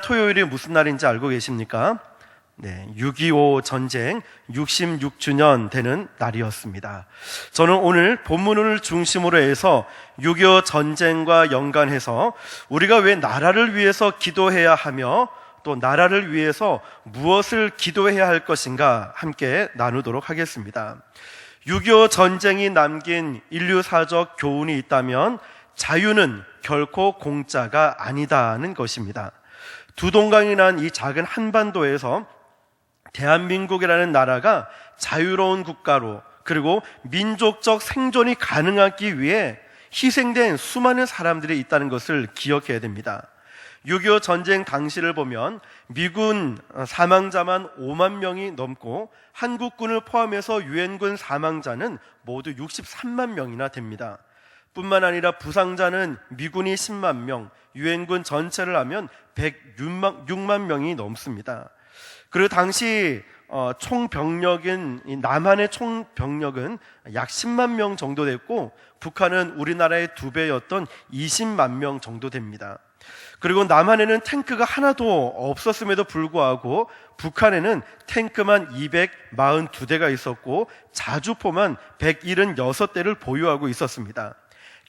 토요일이 무슨 날인지 알고 계십니까? 네, 6.25 전쟁 66주년 되는 날이었습니다. 저는 오늘 본문을 중심으로 해서 6.25 전쟁과 연관해서 우리가 왜 나라를 위해서 기도해야 하며 또 나라를 위해서 무엇을 기도해야 할 것인가 함께 나누도록 하겠습니다. 6.25 전쟁이 남긴 인류사적 교훈이 있다면 자유는 결코 공짜가 아니다는 것입니다. 두 동강이 난 이 작은 한반도에서 대한민국이라는 나라가 자유로운 국가로 그리고 민족적 생존이 가능하기 위해 희생된 수많은 사람들이 있다는 것을 기억해야 됩니다. 6.25 전쟁 당시를 보면 미군 사망자만 5만 명이 넘고 한국군을 포함해서 유엔군 사망자는 모두 63만 명이나 됩니다. 뿐만 아니라 부상자는 미군이 10만 명, 유엔군 전체를 하면 106만 명이 넘습니다. 그리고 당시 총병력은 남한의 총병력은 약 10만 명 정도 됐고 북한은 우리나라의 2배였던 20만 명 정도 됩니다. 그리고 남한에는 탱크가 하나도 없었음에도 불구하고 북한에는 탱크만 242대가 있었고 자주포만 176대를 보유하고 있었습니다.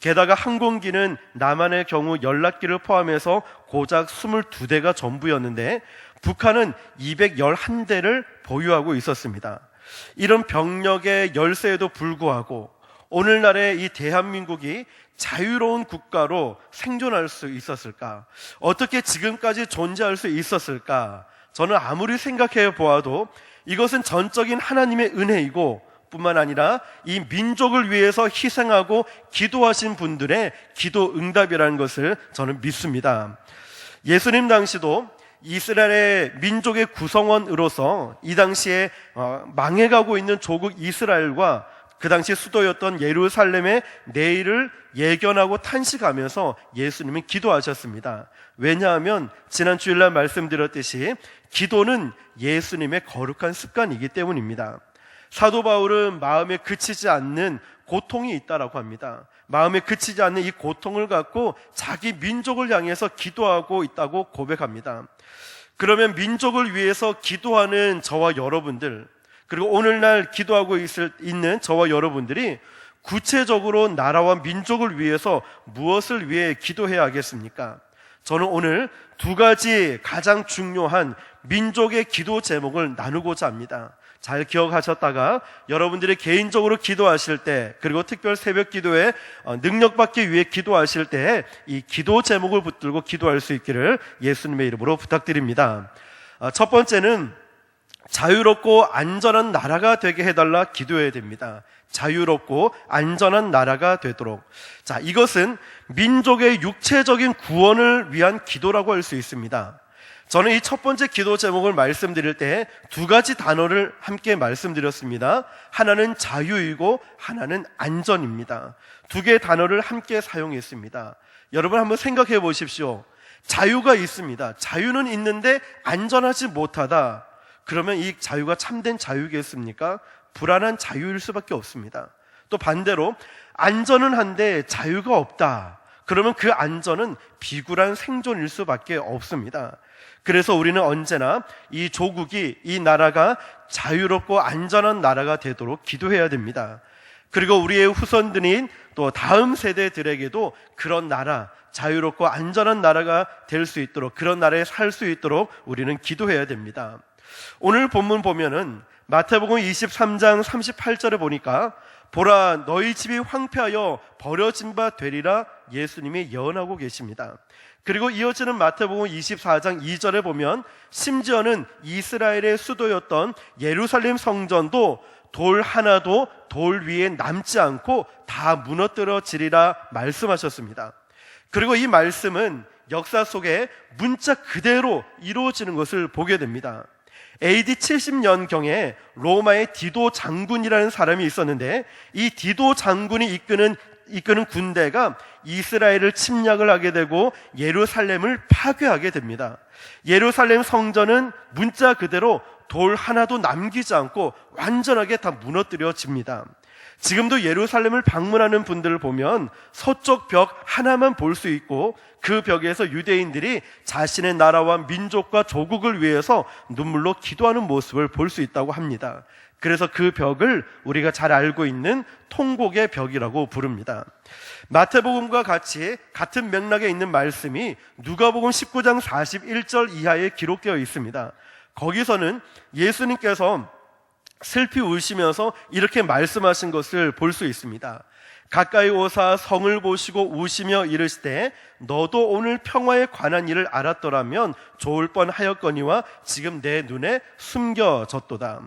게다가 항공기는 남한의 경우 연락기를 포함해서 고작 22대가 전부였는데 북한은 211대를 보유하고 있었습니다. 이런 병력의 열세에도 불구하고 오늘날의 이 대한민국이 자유로운 국가로 생존할 수 있었을까? 어떻게 지금까지 존재할 수 있었을까? 저는 아무리 생각해 보아도 이것은 전적인 하나님의 은혜이고 뿐만 아니라 이 민족을 위해서 희생하고 기도하신 분들의 기도 응답이라는 것을 저는 믿습니다. 예수님 당시도 이스라엘의 민족의 구성원으로서 이 당시에 망해가고 있는 조국 이스라엘과 그 당시 수도였던 예루살렘의 내일을 예견하고 탄식하면서 예수님은 기도하셨습니다. 왜냐하면 지난 주일날 말씀드렸듯이 기도는 예수님의 거룩한 습관이기 때문입니다. 사도 바울은 마음에 그치지 않는 고통이 있다라고 합니다. 마음에 그치지 않는 이 고통을 갖고 자기 민족을 향해서 기도하고 있다고 고백합니다. 그러면 민족을 위해서 기도하는 저와 여러분들, 그리고 오늘날 기도하고 있는 저와 여러분들이 구체적으로 나라와 민족을 위해서 무엇을 위해 기도해야 하겠습니까? 저는 오늘 두 가지 가장 중요한 민족의 기도 제목을 나누고자 합니다. 잘 기억하셨다가 여러분들이 개인적으로 기도하실 때, 그리고 특별 새벽 기도에 능력받기 위해 기도하실 때 이 기도 제목을 붙들고 기도할 수 있기를 예수님의 이름으로 부탁드립니다. 첫 번째는 자유롭고 안전한 나라가 되게 해달라 기도해야 됩니다. 자유롭고 안전한 나라가 되도록. 자, 이것은 민족의 육체적인 구원을 위한 기도라고 할 수 있습니다. 저는 이 첫 번째 기도 제목을 말씀드릴 때 두 가지 단어를 함께 말씀드렸습니다. 하나는 자유이고 하나는 안전입니다. 두 개의 단어를 함께 사용했습니다. 여러분 한번 생각해 보십시오. 자유가 있습니다. 자유는 있는데 안전하지 못하다. 그러면 이 자유가 참된 자유겠습니까? 불안한 자유일 수밖에 없습니다. 또 반대로 안전은 한데 자유가 없다. 그러면 그 안전은 비굴한 생존일 수밖에 없습니다. 그래서 우리는 언제나 이 조국이, 이 나라가 자유롭고 안전한 나라가 되도록 기도해야 됩니다. 그리고 우리의 후손들인 또 다음 세대들에게도 그런 나라, 자유롭고 안전한 나라가 될 수 있도록, 그런 나라에 살 수 있도록 우리는 기도해야 됩니다. 오늘 본문 보면은 마태복음 23장 38절에 보니까 보라, 너희 집이 황폐하여 버려진 바 되리라 예수님이 예언하고 계십니다. 그리고 이어지는 마태복음 24장 2절에 보면 심지어는 이스라엘의 수도였던 예루살렘 성전도 돌 하나도 돌 위에 남지 않고 다 무너뜨려지리라 말씀하셨습니다. 그리고 이 말씀은 역사 속에 문자 그대로 이루어지는 것을 보게 됩니다. AD 70년경에 로마의 디도 장군이라는 사람이 있었는데 이 디도 장군이 이끄는 군대가 이스라엘을 침략을 하게 되고 예루살렘을 파괴하게 됩니다. 예루살렘 성전은 문자 그대로 돌 하나도 남기지 않고 완전하게 다 무너뜨려집니다. 지금도 예루살렘을 방문하는 분들을 보면 서쪽 벽 하나만 볼 수 있고 그 벽에서 유대인들이 자신의 나라와 민족과 조국을 위해서 눈물로 기도하는 모습을 볼 수 있다고 합니다. 그래서 그 벽을 우리가 잘 알고 있는 통곡의 벽이라고 부릅니다. 마태복음과 같은 맥락에 있는 말씀이 누가복음 19장 41절 이하에 기록되어 있습니다. 거기서는 예수님께서 슬피 우시면서 이렇게 말씀하신 것을 볼 수 있습니다. 가까이 오사 성을 보시고 우시며 이르시되 너도 오늘 평화에 관한 일을 알았더라면 좋을 뻔하였거니와 지금 내 눈에 숨겨졌도다.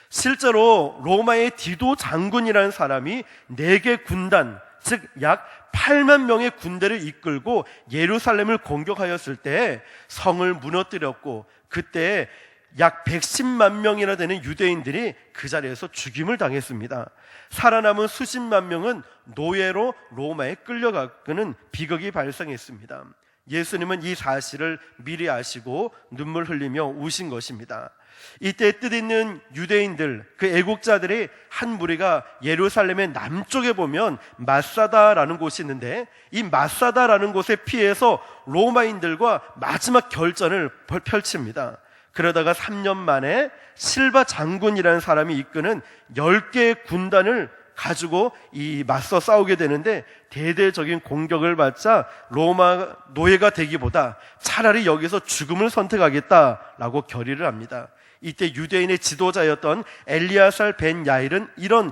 실제로 로마의 디도 장군이라는 사람이 4개 군단, 즉 약 8만 명의 군대를 이끌고 예루살렘을 공격하였을 때 성을 무너뜨렸고 그때 약 110만 명이나 되는 유대인들이 그 자리에서 죽임을 당했습니다. 살아남은 수십만 명은 노예로 로마에 끌려가는 비극이 발생했습니다. 예수님은 이 사실을 미리 아시고 눈물 흘리며 우신 것입니다. 이때 뜻있는 유대인들, 그 애국자들의 한 무리가 예루살렘의 남쪽에 보면 마사다라는 곳이 있는데 이 마사다라는 곳에 피해서 로마인들과 마지막 결전을 펼칩니다. 그러다가 3년 만에 실바 장군이라는 사람이 이끄는 10개의 군단을 가지고 이 맞서 싸우게 되는데 대대적인 공격을 받자 로마 노예가 되기보다 차라리 여기서 죽음을 선택하겠다라고 결의를 합니다. 이때 유대인의 지도자였던 엘리아살 벤 야일은 이런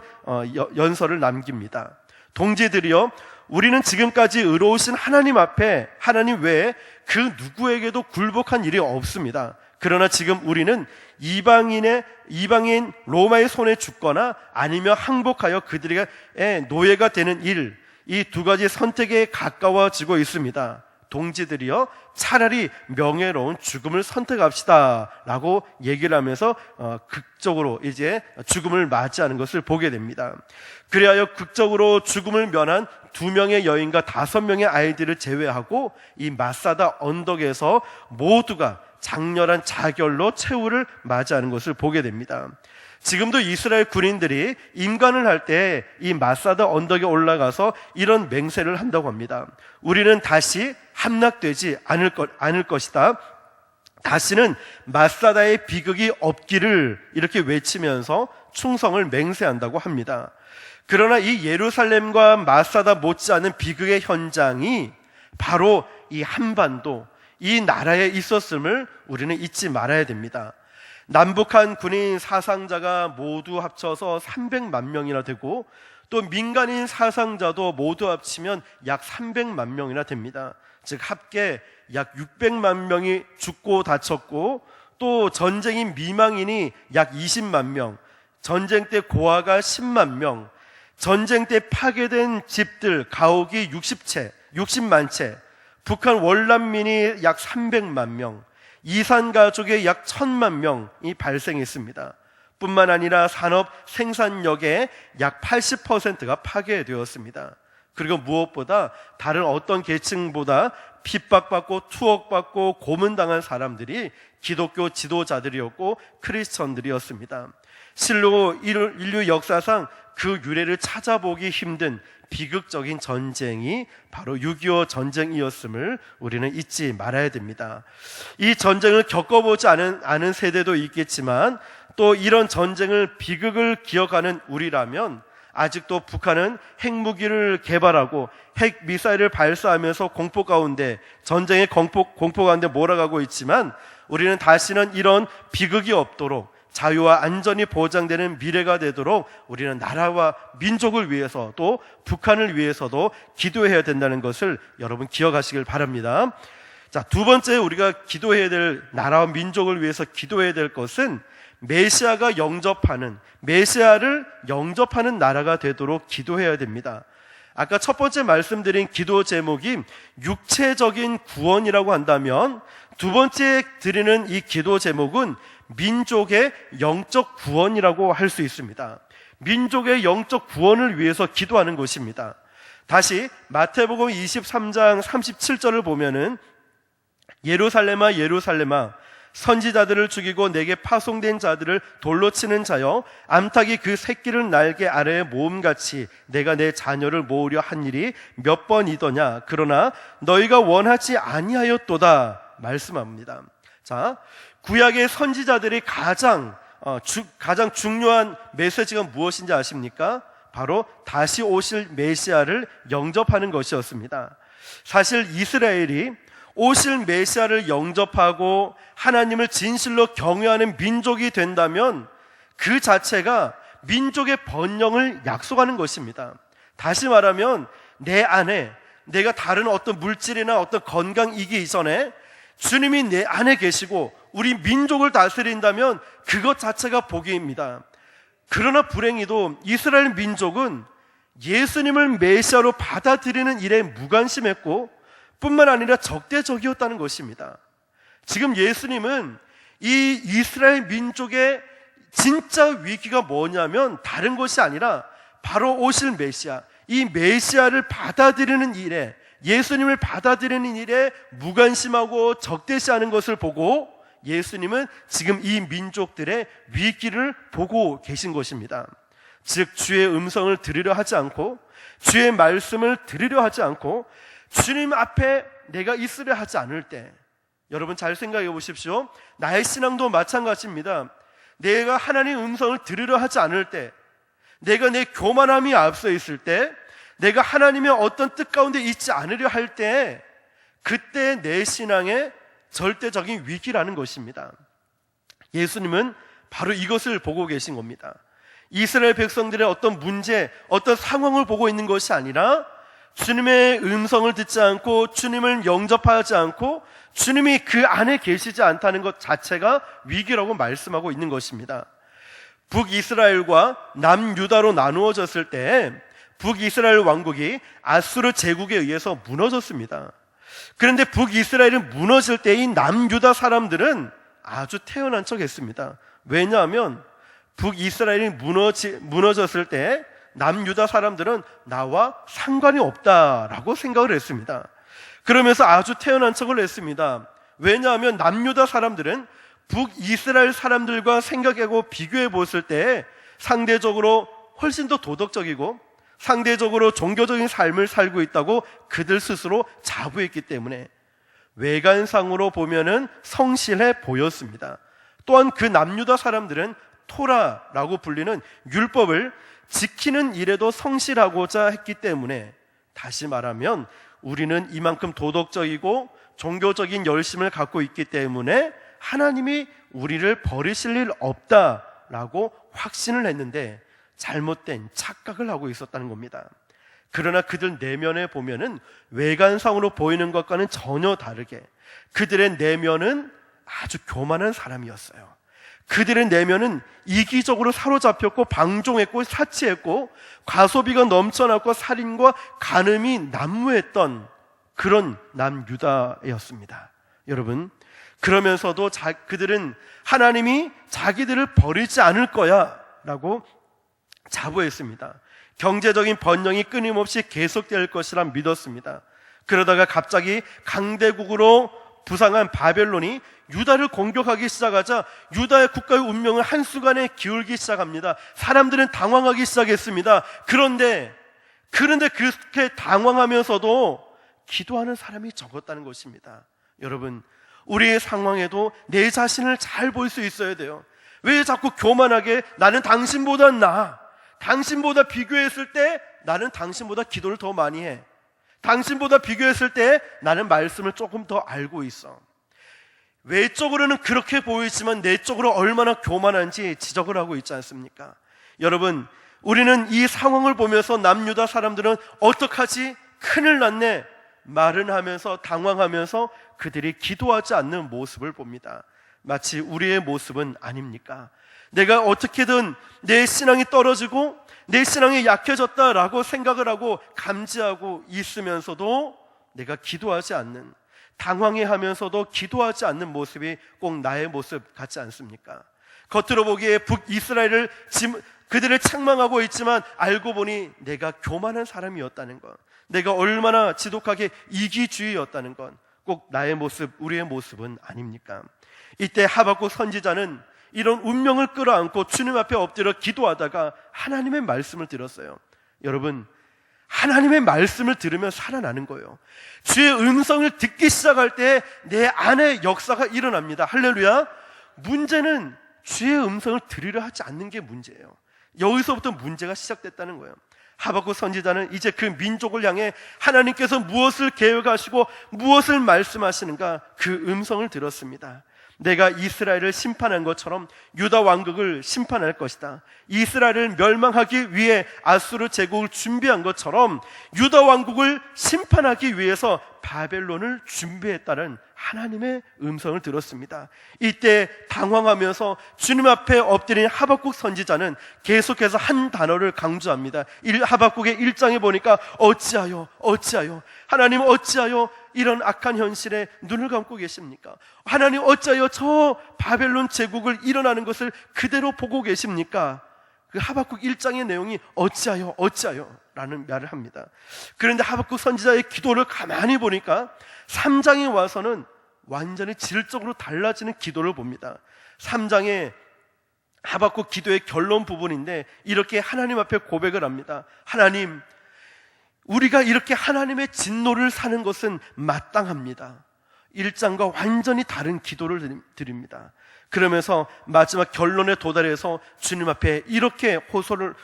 연설을 남깁니다. 동지들이여, 우리는 지금까지 의로우신 하나님 앞에 하나님 외에 그 누구에게도 굴복한 일이 없습니다. 그러나 지금 우리는 이방인 로마의 손에 죽거나 아니면 항복하여 그들의 노예가 되는 일, 이 두 가지 선택에 가까워지고 있습니다. 동지들이여, 차라리 명예로운 죽음을 선택합시다 라고 얘기를 하면서 극적으로 이제 죽음을 맞이하는 것을 보게 됩니다. 그리하여 극적으로 죽음을 면한 2명의 여인과 5명의 아이들을 제외하고 이 마사다 언덕에서 모두가 장렬한 자결로 최후를 맞이하는 것을 보게 됩니다. 지금도 이스라엘 군인들이 임관을 할 때 이 마사다 언덕에 올라가서 이런 맹세를 한다고 합니다. 우리는 다시 함락되지 않을 것이다. 다시는 마사다의 비극이 없기를 이렇게 외치면서 충성을 맹세한다고 합니다. 그러나 이 예루살렘과 마사다 못지않은 비극의 현장이 바로 이 한반도, 이 나라에 있었음을 우리는 잊지 말아야 됩니다. 남북한 군인 사상자가 모두 합쳐서 300만 명이나 되고 또 민간인 사상자도 모두 합치면 약 300만 명이나 됩니다. 즉 합계 약 600만 명이 죽고 다쳤고 또 전쟁인 미망인이 약 20만 명, 전쟁 때 고아가 10만 명, 전쟁 때 파괴된 집들, 가옥이 60만 채, 북한 월남민이 약 300만 명, 이산 가족의 약 1000만 명이 발생했습니다. 뿐만 아니라 산업 생산력의 약 80%가 파괴되었습니다. 그리고 무엇보다 다른 어떤 계층보다 핍박받고 투옥받고 고문당한 사람들이 기독교 지도자들이었고 크리스천들이었습니다. 실로 인류 역사상 그 유래를 찾아보기 힘든 비극적인 전쟁이 바로 6.25 전쟁이었음을 우리는 잊지 말아야 됩니다. 이 전쟁을 겪어보지 않은 세대도 있겠지만 또 이런 전쟁을 비극을 기억하는 우리라면 아직도 북한은 핵무기를 개발하고 핵미사일을 발사하면서 공포 가운데, 전쟁의 공포 가운데 몰아가고 있지만 우리는 다시는 이런 비극이 없도록 자유와 안전이 보장되는 미래가 되도록 우리는 나라와 민족을 위해서 또 북한을 위해서도 기도해야 된다는 것을 여러분 기억하시길 바랍니다. 자, 두 번째 우리가 기도해야 될, 나라와 민족을 위해서 기도해야 될 것은 메시아를 영접하는 나라가 되도록 기도해야 됩니다. 아까 첫 번째 말씀드린 기도 제목이 육체적인 구원이라고 한다면 두 번째 드리는 이 기도 제목은 민족의 영적 구원이라고 할 수 있습니다. 민족의 영적 구원을 위해서 기도하는 것입니다. 다시 마태복음 23장 37절을 보면은 예루살렘아 예루살렘아 선지자들을 죽이고 내게 파송된 자들을 돌로 치는 자여, 암탉이 그 새끼를 날개 아래에 모음같이 내가 내 자녀를 모으려 한 일이 몇 번이더냐. 그러나 너희가 원하지 아니하였도다 말씀합니다. 자, 구약의 선지자들이 가장 중요한 메시지가 무엇인지 아십니까? 바로 다시 오실 메시아를 영접하는 것이었습니다. 사실 이스라엘이 오실 메시아를 영접하고 하나님을 진실로 경외하는 민족이 된다면 그 자체가 민족의 번영을 약속하는 것입니다. 다시 말하면 내 안에 내가 다른 어떤 물질이나 어떤 건강이기 이전에 주님이 내 안에 계시고 우리 민족을 다스린다면 그것 자체가 복입니다. 그러나 불행히도 이스라엘 민족은 예수님을 메시아로 받아들이는 일에 무관심했고 뿐만 아니라 적대적이었다는 것입니다. 지금 예수님은 이 이스라엘 민족의 진짜 위기가 뭐냐면 다른 것이 아니라 바로 오실 메시아, 이 메시아를 받아들이는 일에, 예수님을 받아들이는 일에 무관심하고 적대시하는 것을 보고 예수님은 지금 이 민족들의 위기를 보고 계신 것입니다. 즉 주의 음성을 들으려 하지 않고 주의 말씀을 들으려 하지 않고 주님 앞에 내가 있으려 하지 않을 때, 여러분 잘 생각해 보십시오. 나의 신앙도 마찬가지입니다. 내가 하나님의 음성을 들으려 하지 않을 때, 내가 내 교만함이 앞서 있을 때, 내가 하나님의 어떤 뜻 가운데 있지 않으려 할 때, 그때 내 신앙의 절대적인 위기라는 것입니다. 예수님은 바로 이것을 보고 계신 겁니다. 이스라엘 백성들의 어떤 문제, 어떤 상황을 보고 있는 것이 아니라 주님의 음성을 듣지 않고 주님을 영접하지 않고 주님이 그 안에 계시지 않다는 것 자체가 위기라고 말씀하고 있는 것입니다. 북이스라엘과 남유다로 나누어졌을 때 북이스라엘 왕국이 아수르 제국에 의해서 무너졌습니다. 그런데 북이스라엘이 무너질 때 이 남유다 사람들은 아주 태어난 척 했습니다. 왜냐하면 북이스라엘이 무너졌을 때 남유다 사람들은 나와 상관이 없다라고 생각을 했습니다. 그러면서 아주 태어난 척을 했습니다. 왜냐하면 남유다 사람들은 북이스라엘 사람들과 생각하고 비교해 봤을 때 상대적으로 훨씬 더 도덕적이고 상대적으로 종교적인 삶을 살고 있다고 그들 스스로 자부했기 때문에 외관상으로 보면은 성실해 보였습니다. 또한 그 남유다 사람들은 토라라고 불리는 율법을 지키는 일에도 성실하고자 했기 때문에, 다시 말하면 우리는 이만큼 도덕적이고 종교적인 열심을 갖고 있기 때문에 하나님이 우리를 버리실 일 없다라고 확신을 했는데 잘못된 착각을 하고 있었다는 겁니다. 그러나 그들 내면에 보면은 외관상으로 보이는 것과는 전혀 다르게 그들의 내면은 아주 교만한 사람이었어요. 그들의 내면은 이기적으로 사로잡혔고 방종했고 사치했고 과소비가 넘쳐났고 살인과 간음이 난무했던 그런 남유다였습니다. 여러분, 그러면서도 그들은 하나님이 자기들을 버리지 않을 거야 라고 자부했습니다. 경제적인 번영이 끊임없이 계속될 것이라 믿었습니다. 그러다가 갑자기 강대국으로 부상한 바벨론이 유다를 공격하기 시작하자 유다의 국가의 운명을 한순간에 기울기 시작합니다. 사람들은 당황하기 시작했습니다. 그런데 그렇게 당황하면서도 기도하는 사람이 적었다는 것입니다. 여러분, 우리의 상황에도 내 자신을 잘 볼 수 있어야 돼요. 왜 자꾸 교만하게 나는 당신보다 나아, 당신보다 비교했을 때 나는 당신보다 기도를 더 많이 해, 당신보다 비교했을 때 나는 말씀을 조금 더 알고 있어. 외적으로는 그렇게 보이지만 내적으로 얼마나 교만한지 지적을 하고 있지 않습니까? 여러분, 우리는 이 상황을 보면서 남유다 사람들은 어떡하지? 큰일 났네 말은 하면서 당황하면서 그들이 기도하지 않는 모습을 봅니다. 마치 우리의 모습은 아닙니까? 내가 어떻게든 내 신앙이 떨어지고 내 신앙이 약해졌다라고 생각을 하고 감지하고 있으면서도 내가 기도하지 않는, 당황해하면서도 기도하지 않는 모습이 꼭 나의 모습 같지 않습니까? 겉으로 보기에 북이스라엘을 그들을 책망하고 있지만 알고 보니 내가 교만한 사람이었다는 것, 내가 얼마나 지독하게 이기주의였다는 것, 꼭 나의 모습, 우리의 모습은 아닙니까? 이때 하박국 선지자는 이런 운명을 끌어안고 주님 앞에 엎드려 기도하다가 하나님의 말씀을 들었어요. 여러분, 하나님의 말씀을 들으면 살아나는 거예요. 주의 음성을 듣기 시작할 때 내 안에 역사가 일어납니다. 할렐루야. 문제는 주의 음성을 들으려 하지 않는 게 문제예요. 여기서부터 문제가 시작됐다는 거예요. 하박국 선지자는 이제 그 민족을 향해 하나님께서 무엇을 계획하시고 무엇을 말씀하시는가 그 음성을 들었습니다. 내가 이스라엘을 심판한 것처럼 유다 왕국을 심판할 것이다. 이스라엘을 멸망하기 위해 아수르 제국을 준비한 것처럼 유다 왕국을 심판하기 위해서 바벨론을 준비했다는 하나님의 음성을 들었습니다. 이때 당황하면서 주님 앞에 엎드린 하박국 선지자는 계속해서 한 단어를 강조합니다. 하박국의 1장에 보니까 어찌하여 하나님 어찌하여 이런 악한 현실에 눈을 감고 계십니까? 하나님 어찌하여 저 바벨론 제국을 일어나는 것을 그대로 보고 계십니까? 그 하박국 1장의 내용이 어찌하여 라는 말을 합니다. 그런데 하박국 선지자의 기도를 가만히 보니까 3장에 와서는 완전히 질적으로 달라지는 기도를 봅니다. 3장에 하박국 기도의 결론 부분인데 이렇게 하나님 앞에 고백을 합니다. 하나님, 우리가 이렇게 하나님의 진노를 사는 것은 마땅합니다. 1장과 완전히 다른 기도를 드립니다. 그러면서 마지막 결론에 도달해서 주님 앞에 이렇게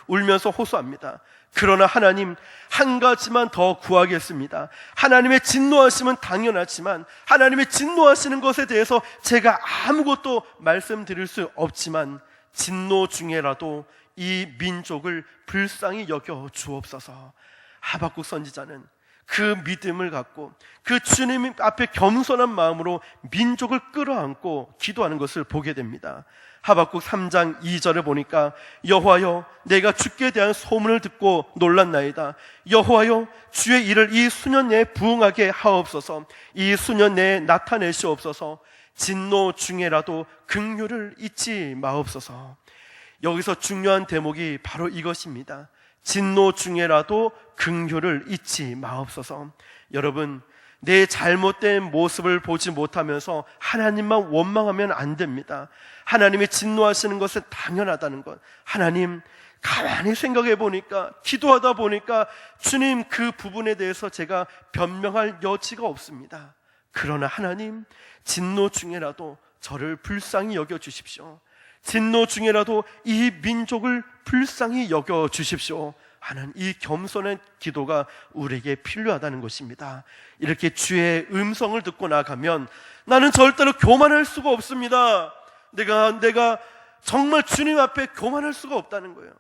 울면서 호소합니다. 그러나 하나님, 한 가지만 더 구하겠습니다. 하나님의 진노하심은 당연하지만 하나님의 진노하시는 것에 대해서 제가 아무것도 말씀드릴 수 없지만 진노 중에라도 이 민족을 불쌍히 여겨 주옵소서. 하박국 선지자는 그 믿음을 갖고 그 주님 앞에 겸손한 마음으로 민족을 끌어안고 기도하는 것을 보게 됩니다. 하박국 3장 2절을 보니까 여호와여, 내가 주께 대한 소문을 듣고 놀랐나이다. 여호와여, 주의 일을 이 수년 내에 부응하게 하옵소서. 이 수년 내에 나타내시옵소서. 진노 중에라도 긍휼을 잊지 마옵소서. 여기서 중요한 대목이 바로 이것입니다. 진노 중에라도 긍휼을 잊지 마옵소서. 여러분, 내 잘못된 모습을 보지 못하면서 하나님만 원망하면 안 됩니다. 하나님이 진노하시는 것은 당연하다는 것. 하나님, 가만히 생각해 보니까, 기도하다 보니까 주님 그 부분에 대해서 제가 변명할 여지가 없습니다. 그러나 하나님, 진노 중에라도 저를 불쌍히 여겨 주십시오. 진노 중에라도 이 민족을 불쌍히 여겨 주십시오 하는 이 겸손한 기도가 우리에게 필요하다는 것입니다. 이렇게 주의 음성을 듣고 나가면 나는 절대로 교만할 수가 없습니다. 내가 정말 주님 앞에 교만할 수가 없다는 거예요.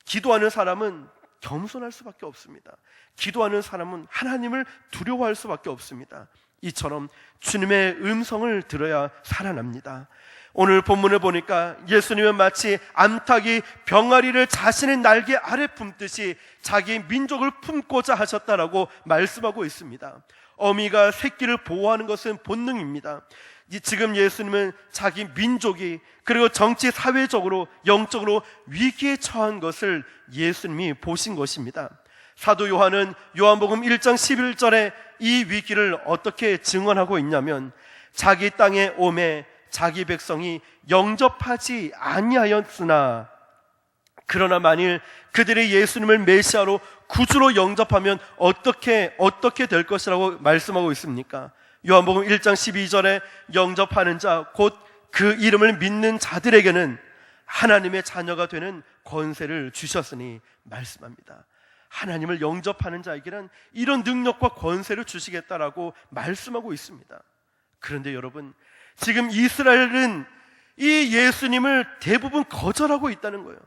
기도하는 사람은 겸손할 수밖에 없습니다. 기도하는 사람은 하나님을 두려워할 수밖에 없습니다. 이처럼 주님의 음성을 들어야 살아납니다. 오늘 본문을 보니까 예수님은 마치 암탉이 병아리를 자신의 날개 아래 품듯이 자기 민족을 품고자 하셨다라고 말씀하고 있습니다. 어미가 새끼를 보호하는 것은 본능입니다. 지금 예수님은 자기 민족이 그리고 정치 사회적으로 영적으로 위기에 처한 것을 예수님이 보신 것입니다. 사도 요한은 요한복음 1장 11절에 이 위기를 어떻게 증언하고 있냐면 자기 땅에 오매 자기 백성이 영접하지 아니하였으나 그러나 만일 그들이 예수님을 메시아로 구주로 영접하면 어떻게 될 것이라고 말씀하고 있습니까? 요한복음 1장 12절에 영접하는 자 곧 그 이름을 믿는 자들에게는 하나님의 자녀가 되는 권세를 주셨으니 말씀합니다. 하나님을 영접하는 자에게는 이런 능력과 권세를 주시겠다라고 말씀하고 있습니다. 그런데 여러분, 지금 이스라엘은 이 예수님을 대부분 거절하고 있다는 거예요.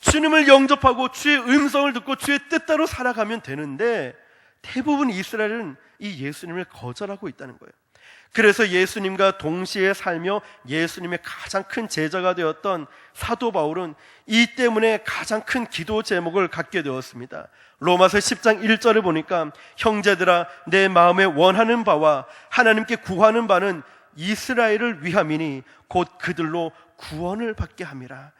주님을 영접하고 주의 음성을 듣고 주의 뜻대로 살아가면 되는데 대부분 이스라엘은 이 예수님을 거절하고 있다는 거예요. 그래서 예수님과 동시에 살며 예수님의 가장 큰 제자가 되었던 사도 바울은 이 때문에 가장 큰 기도 제목을 갖게 되었습니다. 로마서 10장 1절을 보니까 형제들아, 내 마음에 원하는 바와 하나님께 구하는 바는 이스라엘을 위함이니 곧 그들로 구원을 받게 함이라.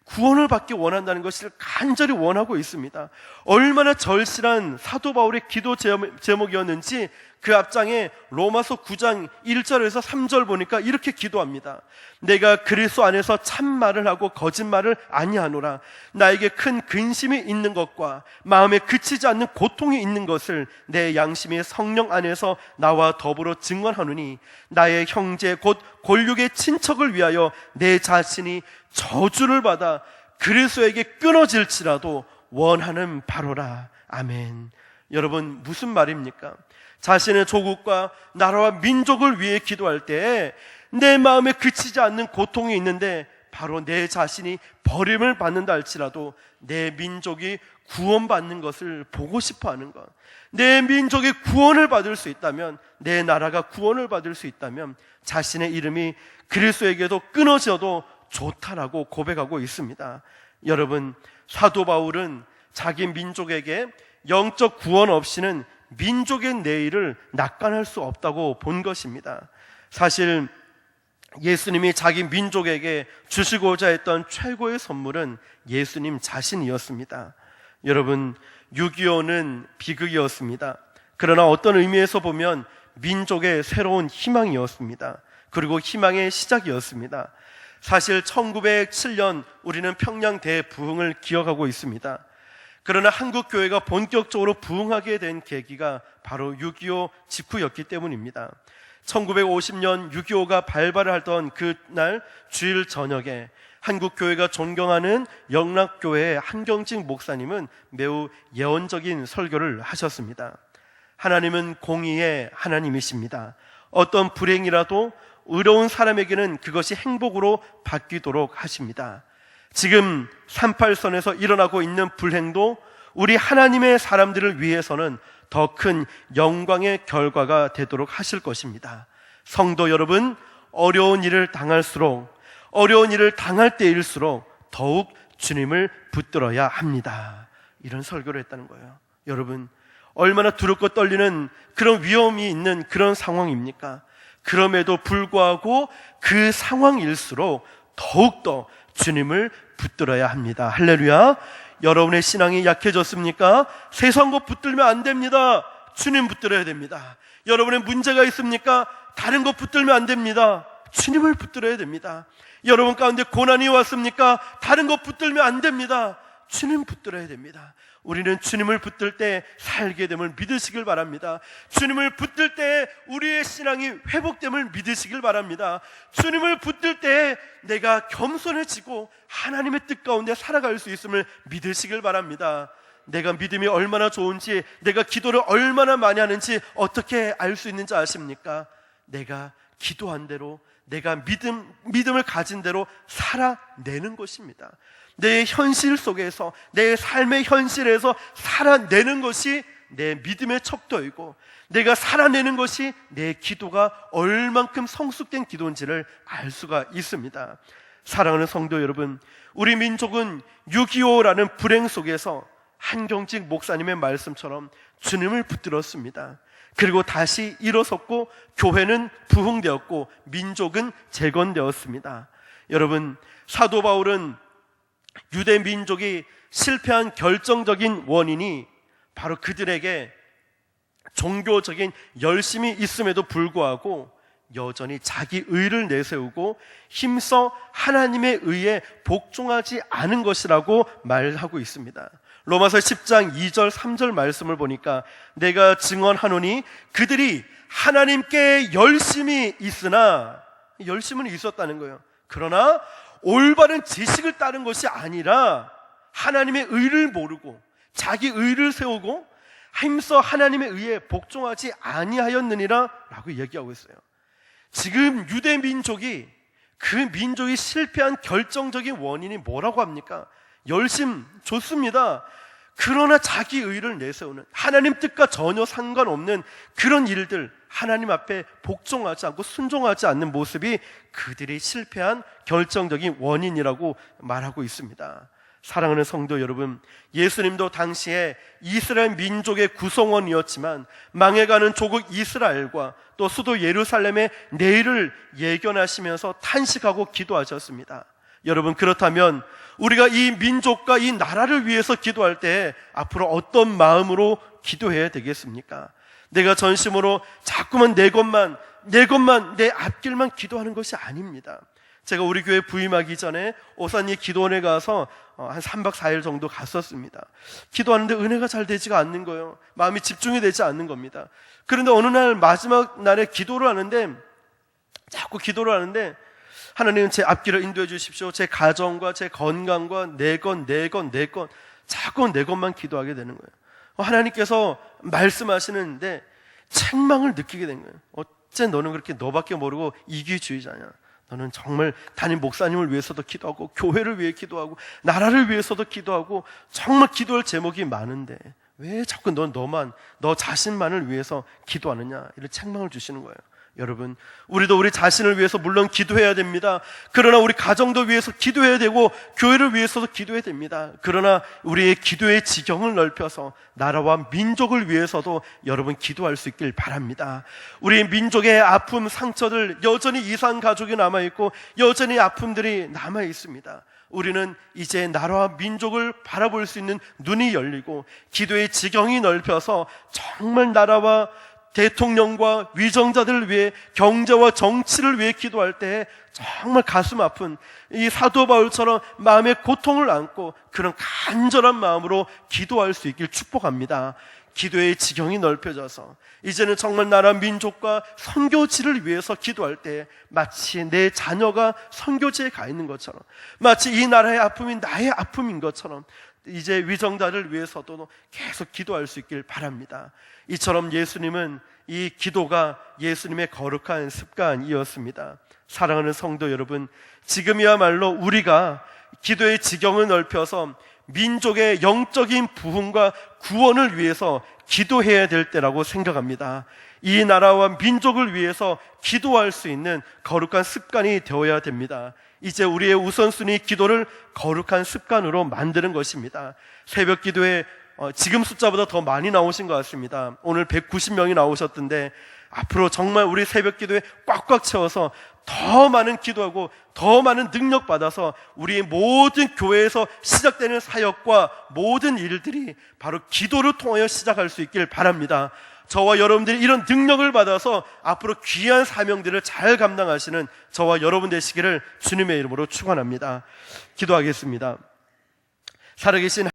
구원을 받기 원한다는 것을 간절히 원하고 있습니다. 얼마나 절실한 사도 바울의 기도 제목이었는지 그 앞장에 로마서 9장 1절에서 3절 보니까 이렇게 기도합니다. 내가 그리스도 안에서 참말을 하고 거짓말을 아니하노라. 나에게 큰 근심이 있는 것과 마음에 그치지 않는 고통이 있는 것을 내 양심이 성령 안에서 나와 더불어 증언하노니 나의 형제 곧 골육의 친척을 위하여 내 자신이 저주를 받아 그리스도에게 끊어질지라도 원하는 바로라. 아멘. 여러분, 무슨 말입니까? 자신의 조국과 나라와 민족을 위해 기도할 때 내 마음에 그치지 않는 고통이 있는데 바로 내 자신이 버림을 받는다 할지라도 내 민족이 구원받는 것을 보고 싶어하는 것, 내 민족이 구원을 받을 수 있다면, 내 나라가 구원을 받을 수 있다면 자신의 이름이 그리스도에게도 끊어져도 좋다라고 고백하고 있습니다. 여러분, 사도 바울은 자기 민족에게 영적 구원 없이는 민족의 내일을 낙관할 수 없다고 본 것입니다. 사실 예수님이 자기 민족에게 주시고자 했던 최고의 선물은 예수님 자신이었습니다. 여러분, 6.25는 비극이었습니다. 그러나 어떤 의미에서 보면 민족의 새로운 희망이었습니다. 그리고 희망의 시작이었습니다. 사실 1907년 우리는 평양 대부흥을 기억하고 있습니다. 그러나 한국교회가 본격적으로 부흥하게 된 계기가 바로 6.25 직후였기 때문입니다. 1950년 6.25가 발발을 하던 그날 주일 저녁에 한국교회가 존경하는 영락교회의 한경직 목사님은 매우 예언적인 설교를 하셨습니다. 하나님은 공의의 하나님이십니다. 어떤 불행이라도 의로운 사람에게는 그것이 행복으로 바뀌도록 하십니다. 지금 38선에서 일어나고 있는 불행도 우리 하나님의 사람들을 위해서는 더 큰 영광의 결과가 되도록 하실 것입니다. 성도 여러분, 어려운 일을 당할수록, 어려운 일을 당할 때일수록 더욱 주님을 붙들어야 합니다. 이런 설교를 했다는 거예요. 여러분, 얼마나 두렵고 떨리는 그런 위험이 있는 그런 상황입니까? 그럼에도 불구하고 그 상황일수록 더욱더 주님을 붙들어야 합니다. 할렐루야. 여러분의 신앙이 약해졌습니까? 세상 것 붙들면 안 됩니다. 주님 붙들어야 됩니다. 여러분의 문제가 있습니까? 다른 것 붙들면 안 됩니다. 주님을 붙들어야 됩니다. 여러분 가운데 고난이 왔습니까? 다른 것 붙들면 안 됩니다. 주님 붙들어야 됩니다. 우리는 주님을 붙들 때 살게 됨을 믿으시길 바랍니다. 주님을 붙들 때 우리의 신앙이 회복됨을 믿으시길 바랍니다. 주님을 붙들 때 내가 겸손해지고 하나님의 뜻 가운데 살아갈 수 있음을 믿으시길 바랍니다. 내가 믿음이 얼마나 좋은지, 내가 기도를 얼마나 많이 하는지 어떻게 알 수 있는지 아십니까? 내가 기도한 대로, 내가 믿음을 가진 대로 살아내는 것입니다. 내 현실 속에서, 내 삶의 현실에서 살아내는 것이 내 믿음의 척도이고, 내가 살아내는 것이 내 기도가 얼만큼 성숙된 기도인지를 알 수가 있습니다. 사랑하는 성도 여러분, 우리 민족은 6.25라는 불행 속에서 한경직 목사님의 말씀처럼 주님을 붙들었습니다. 그리고 다시 일어섰고, 교회는 부흥되었고, 민족은 재건되었습니다. 여러분, 사도 바울은 유대 민족이 실패한 결정적인 원인이 바로 그들에게 종교적인 열심이 있음에도 불구하고 여전히 자기 의를 내세우고 힘써 하나님의 의에 복종하지 않은 것이라고 말하고 있습니다. 로마서 10장 2절 3절 말씀을 보니까 내가 증언하노니 그들이 하나님께 열심이 있으나, 열심은 있었다는 거예요. 그러나 올바른 지식을 따른 것이 아니라 하나님의 의를 모르고 자기 의를 세우고 힘써 하나님의 의에 복종하지 아니하였느니라 라고 얘기하고 있어요. 지금 유대 민족이, 그 민족이 실패한 결정적인 원인이 뭐라고 합니까? 열심 좋습니다. 그러나 자기 의를 내세우는, 하나님 뜻과 전혀 상관없는 그런 일들, 하나님 앞에 복종하지 않고 순종하지 않는 모습이 그들이 실패한 결정적인 원인이라고 말하고 있습니다. 사랑하는 성도 여러분, 예수님도 당시에 이스라엘 민족의 구성원이었지만 망해가는 조국 이스라엘과 또 수도 예루살렘의 내일을 예견하시면서 탄식하고 기도하셨습니다. 여러분, 그렇다면 우리가 이 민족과 이 나라를 위해서 기도할 때 앞으로 어떤 마음으로 기도해야 되겠습니까? 내가 전심으로 자꾸만 내 앞길만 기도하는 것이 아닙니다. 제가 우리 교회 부임하기 전에 오산리 기도원에 가서 한 3박 4일 정도 갔었습니다. 기도하는데 은혜가 잘 되지가 않는 거예요. 마음이 집중이 되지 않는 겁니다. 그런데 어느 날 마지막 날에 자꾸 기도를 하는데 하나님은 제 앞길을 인도해 주십시오. 제 가정과 제 건강과 내 것 자꾸 내 것만 기도하게 되는 거예요. 하나님께서 말씀하시는데 책망을 느끼게 된 거예요. 어째 너는 그렇게 너밖에 모르고 이기주의자냐. 너는 정말 담임 목사님을 위해서도 기도하고 교회를 위해 기도하고 나라를 위해서도 기도하고 정말 기도할 제목이 많은데 왜 자꾸 너 자신만을 위해서 기도하느냐, 이런 책망을 주시는 거예요. 여러분, 우리도 우리 자신을 위해서 물론 기도해야 됩니다. 그러나 우리 가정도 위해서 기도해야 되고 교회를 위해서도 기도해야 됩니다. 그러나 우리의 기도의 지경을 넓혀서 나라와 민족을 위해서도 여러분 기도할 수 있길 바랍니다. 우리 민족의 아픔, 상처들, 여전히 이산 가족이 남아있고 여전히 아픔들이 남아있습니다. 우리는 이제 나라와 민족을 바라볼 수 있는 눈이 열리고 기도의 지경이 넓혀서 정말 나라와 대통령과 위정자들을 위해, 경제와 정치를 위해 기도할 때 정말 가슴 아픈 이 사도 바울처럼 마음의 고통을 안고 그런 간절한 마음으로 기도할 수 있길 축복합니다. 기도의 지경이 넓혀져서 이제는 정말 나라 민족과 선교지를 위해서 기도할 때 마치 내 자녀가 선교지에 가 있는 것처럼, 마치 이 나라의 아픔이 나의 아픔인 것처럼 이제 위정자를 위해서도 계속 기도할 수 있길 바랍니다. 이처럼 예수님은 이 기도가 예수님의 거룩한 습관이었습니다. 사랑하는 성도 여러분, 지금이야말로 우리가 기도의 지경을 넓혀서 민족의 영적인 부흥과 구원을 위해서 기도해야 될 때라고 생각합니다. 이 나라와 민족을 위해서 기도할 수 있는 거룩한 습관이 되어야 됩니다. 이제 우리의 우선순위 기도를 거룩한 습관으로 만드는 것입니다. 새벽 기도에 지금 숫자보다 더 많이 나오신 것 같습니다. 오늘 190명이 나오셨던데 앞으로 정말 우리 새벽 기도에 꽉꽉 채워서 더 많은 기도하고 더 많은 능력 받아서 우리 모든 교회에서 시작되는 사역과 모든 일들이 바로 기도를 통하여 시작할 수 있길 바랍니다. 저와 여러분들이 이런 능력을 받아서 앞으로 귀한 사명들을 잘 감당하시는 저와 여러분 되시기를 주님의 이름으로 축원합니다. 기도하겠습니다. 살아계신